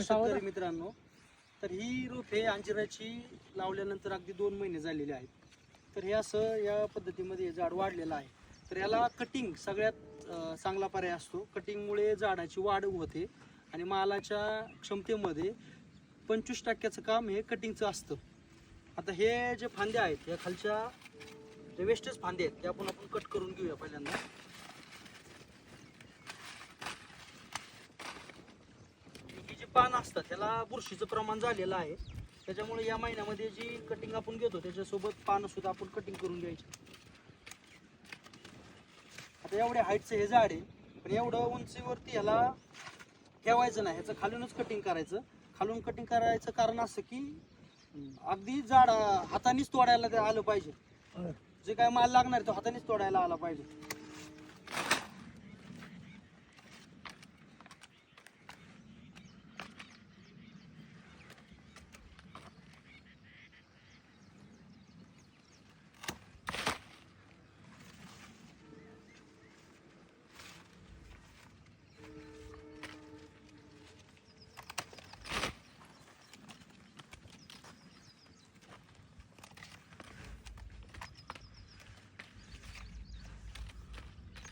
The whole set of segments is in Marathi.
शेतकरी मित्रांनो, तर ही रोपे अंजिराची लावल्यानंतर अगदी 2 महिने झालेले आहेत. तर हे असं या पद्धतीमध्ये झाड वाढलेलं आहे. तर याला कटिंग सगळ्यात चांगला पर्याय असतो. कटिंगमुळे झाडाची वाढ होते आणि मालाच्या क्षमतेमध्ये 25% काम हे कटिंगचं असतं. आता हे जे फांद्या आहेत, या खालच्या जे वेस्टेज फांदे आहेत, त्या आपण कट करून घेऊया पहिल्यांदा. ही जी पानं असतात त्याला बुरशीचं प्रमाण झालेलं आहे, त्याच्यामुळे या महिन्यामध्ये जी कटिंग आपण घेतो त्याच्यासोबत पानं सुद्धा आपण कटिंग करून घ्यायची. आता एवढ्या हाईटचं हे झाड आहे, पण एवढं उंचीवरती ह्याला ठेवायचं नाही, ह्याचं खालूनच कटिंग करायचं. खालून कटिंग करायचं कारण असं की अगदी झाड हातानेच तोडायला ते आलं पाहिजे. जे काय माल लागणार तो हातानेच तोडायला आला पाहिजे.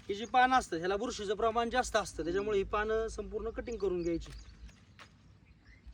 ही जी पानं असतात ह्याला बुरशीचं प्रमाण जास्त असतं, त्याच्यामुळे ही पानं संपूर्ण कटिंग करून घ्यायची.